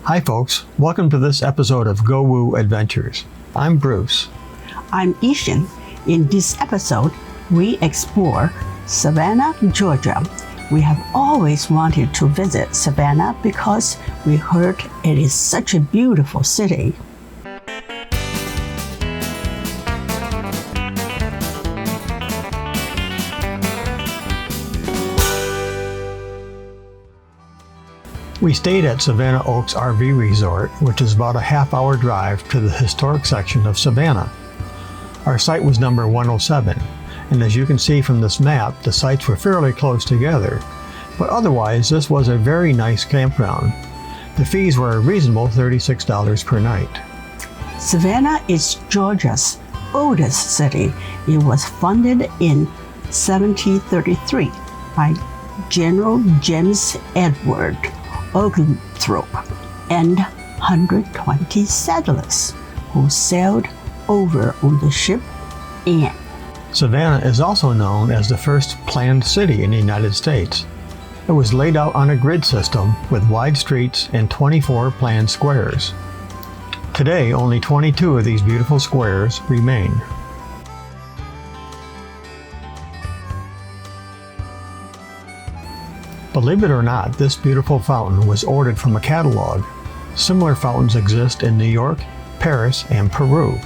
Hi folks, welcome to this episode of Go Woo Adventures. I'm Bruce. I'm Ishan. In this episode, we explore Savannah, Georgia. We have always wanted to visit Savannah because we heard it is such a beautiful city. We stayed at Savannah Oaks RV Resort, which is about a half-hour drive to the historic section of Savannah. Our site was number 107, and as you can see from this map, the sites were fairly close together. But otherwise, this was a very nice campground. The fees were a reasonable $36 per night. Savannah is Georgia's oldest city. It was founded in 1733 by General James Edward Oglethorpe and 120 settlers who sailed over on the ship Anne. Savannah is also known as the first planned city in the United States. It was laid out on a grid system with wide streets and 24 planned squares. Today, only 22 of these beautiful squares remain. Believe it or not, this beautiful fountain was ordered from a catalog. Similar fountains exist in New York, Paris, and Peru.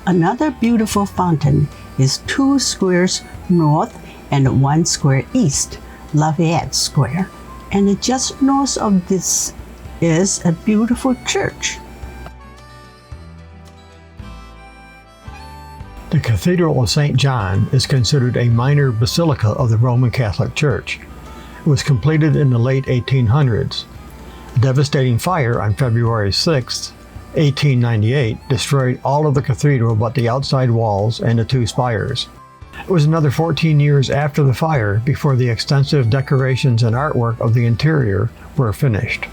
Another beautiful fountain is 2 squares north and 1 square east, Lafayette Square. And just north of this is a beautiful church. The Cathedral of St. John is considered a minor basilica of the Roman Catholic Church. It was completed in the late 1800s. A devastating fire on February 6, 1898 destroyed all of the cathedral but the outside walls and the 2 spires. It was another 14 years after the fire before the extensive decorations and artwork of the interior were finished.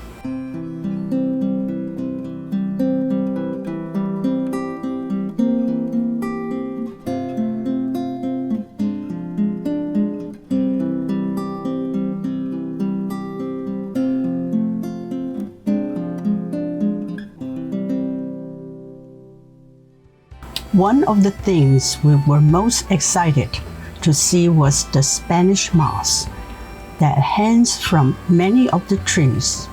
One of the things we were most excited to see was the Spanish moss that hangs from many of the trees.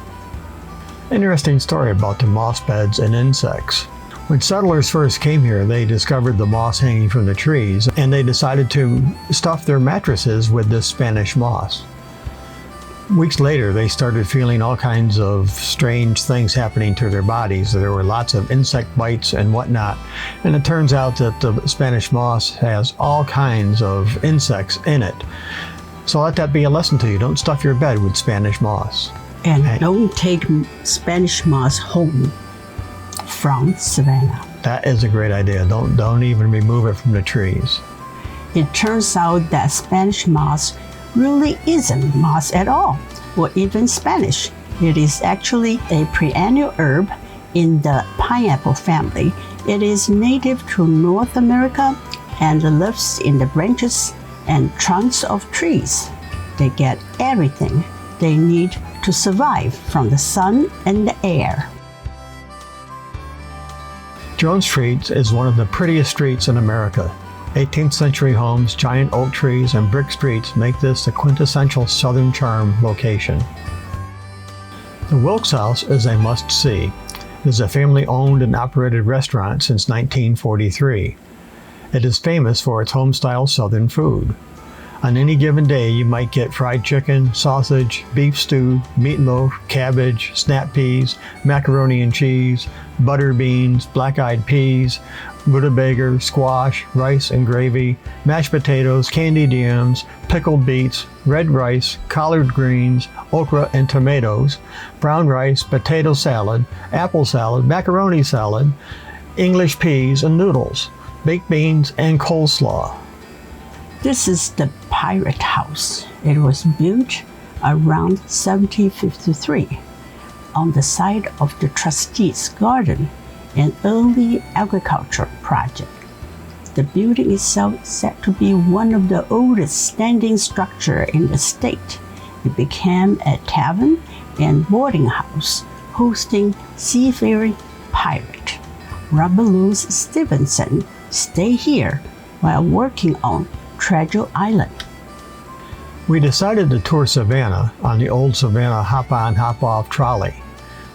Interesting story about the moss beds and insects. When settlers first came here, they discovered the moss hanging from the trees, and they decided to stuff their mattresses with this Spanish moss. Weeks later, they started feeling all kinds of strange things happening to their bodies. There were lots of insect bites and whatnot. And it turns out that the Spanish moss has all kinds of insects in it. So let that be a lesson to you. Don't stuff your bed with Spanish moss. And don't take Spanish moss home from Savannah. That is a great idea. Don't even remove it from the trees. It turns out that Spanish moss really isn't moss at all, or even Spanish. It is actually a perennial herb in the pineapple family. It is native to North America and lives in the branches and trunks of trees. They get everything they need to survive from the sun and the air. Jones Street is one of the prettiest streets in America. 18th century homes, giant oak trees, and brick streets make this the quintessential Southern charm location. The Wilkes House is a must-see. It is a family-owned and operated restaurant since 1943. It is famous for its home-style Southern food. On any given day, you might get fried chicken, sausage, beef stew, meatloaf, cabbage, snap peas, macaroni and cheese, butter beans, black-eyed peas, rutabaga, squash, rice and gravy, mashed potatoes, candied yams, pickled beets, red rice, collard greens, okra and tomatoes, brown rice, potato salad, apple salad, macaroni salad, English peas and noodles, baked beans and coleslaw. This is the Pirate House. It was built around 1753 on the site of the Trustees' Garden, an early agricultural project. The building itself is said to be one of the oldest standing structures in the state. It became a tavern and boarding house, hosting seafaring pirate Robert Louis Stevenson stayed here while working on Treasure Island. We decided to tour Savannah on the old Savannah hop-on, hop-off trolley.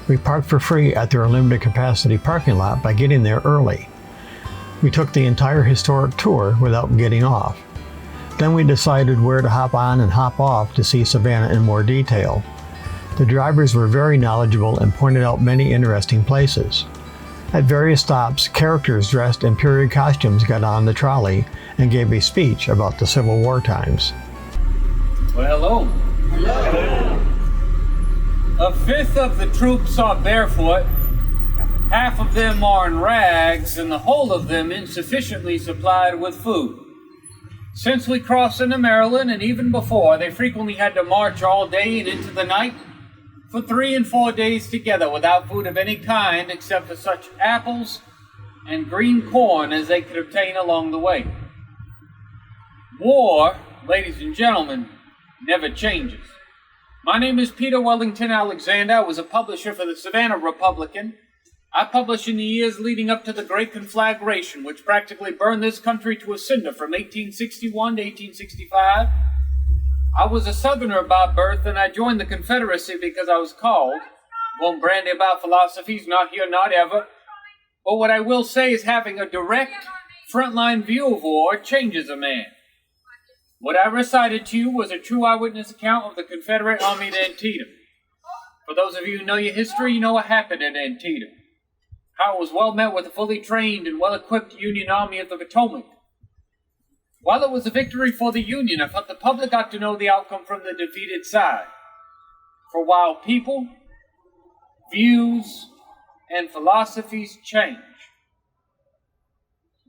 We parked for free at their limited capacity parking lot by getting there early. We took the entire historic tour without getting off. Then we decided where to hop on and hop off to see Savannah in more detail. The drivers were very knowledgeable and pointed out many interesting places. At various stops, characters dressed in period costumes got on the trolley and gave a speech about the Civil War times. Well, hello. Hello. A fifth of the troops are barefoot, half of them are in rags, and the whole of them insufficiently supplied with food. Since we crossed into Maryland, and even before, they frequently had to march all day and into the night for 3 and 4 days together without food of any kind except for such apples and green corn as they could obtain along the way. War, ladies and gentlemen, never changes. My name is Peter Wellington Alexander. I was a publisher for the Savannah Republican. I published in the years leading up to the Great Conflagration, which practically burned this country to a cinder from 1861 to 1865. I was a Southerner by birth, and I joined the Confederacy because I was called. Won't brandy about philosophies, not here, not ever. But what I will say is having a direct, frontline view of war changes a man. What I recited to you was a true eyewitness account of the Confederate Army at Antietam. For those of you who know your history, you know what happened at Antietam. How it was well met with a fully trained and well-equipped Union Army of the Potomac. While it was a victory for the Union, I thought the public ought to know the outcome from the defeated side. For while people, views, and philosophies change,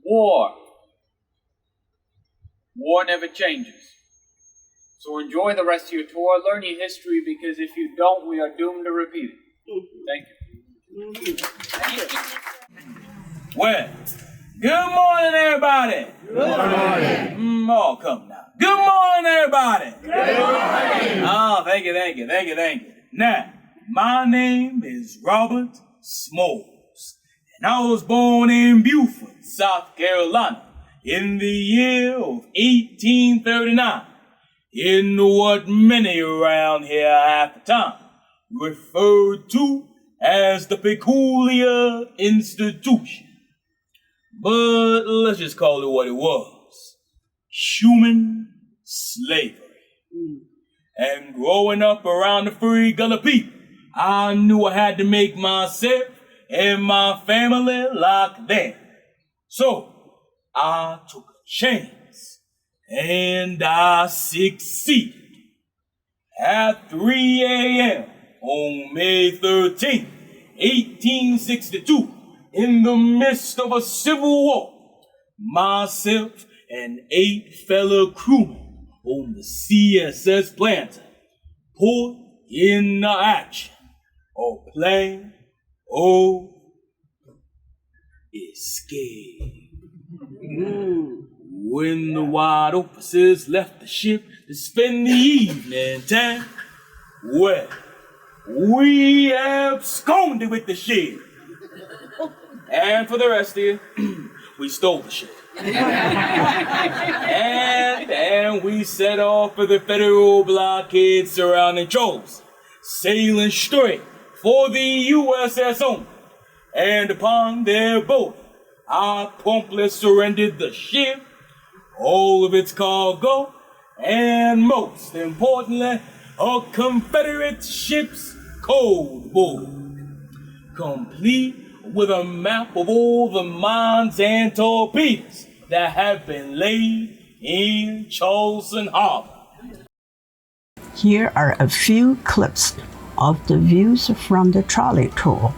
war never changes. So enjoy the rest of your tour, learn your history, because if you don't, we are doomed to repeat it. Thank you. Well, good morning, everybody. Good morning. Oh, come now. Good morning, everybody. Good morning. Oh, thank you. Now, my name is Robert Smalls, and I was born in Beaufort, South Carolina, in the year of 1839, in what many around here half the time referred to as the peculiar institution. But let's just call it what it was: human slavery. And growing up around the free gullah people, I knew I had to make myself and my family like them. So I took a chance, and I succeeded. At 3 a.m. on May 13, 1862, in the midst of a civil war, myself and 8 fellow crewmen on the CSS Planter put in the action of plan O escape. When the white officers left the ship to spend the evening time, well, we absconded with the ship. And for the rest of you, we stole the ship. and we set off for the federal blockade surrounding Charles, sailing straight for the USS only. And upon their boat, I promptly surrendered the ship, all of its cargo, and most importantly, a Confederate ship's code book, complete with a map of all the mines and torpedoes that have been laid in Charleston Harbor. Here are a few clips of the views from the trolley tour.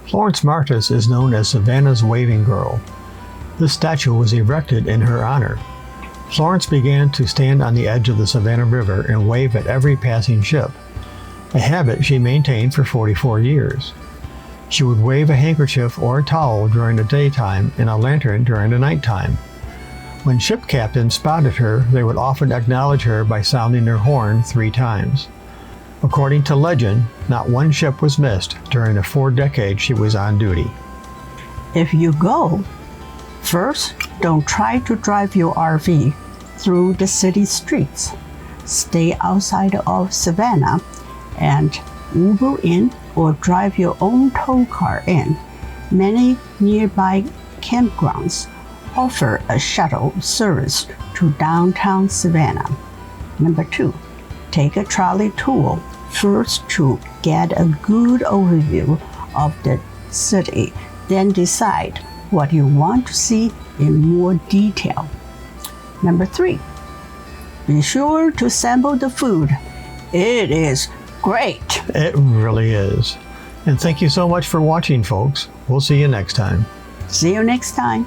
Florence Martis is known as Savannah's Waving Girl. This statue was erected in her honor. Florence began to stand on the edge of the Savannah River and wave at every passing ship, a habit she maintained for 44 years. She would wave a handkerchief or a towel during the daytime and a lantern during the nighttime. When ship captains spotted her, they would often acknowledge her by sounding their horn 3 times. According to legend, not one ship was missed during the 4 decades she was on duty. If you go, first, don't try to drive your RV through the city streets. Stay outside of Savannah and Uber in or drive your own tow car in. Many nearby campgrounds offer a shuttle service to downtown Savannah. Number 2, take a trolley tour first to get a good overview of the city, then decide what you want to see in more detail. Number 3, be sure to sample the food. It is great. It really is. And thank you so much for watching, folks. We'll see you next time. See you next time.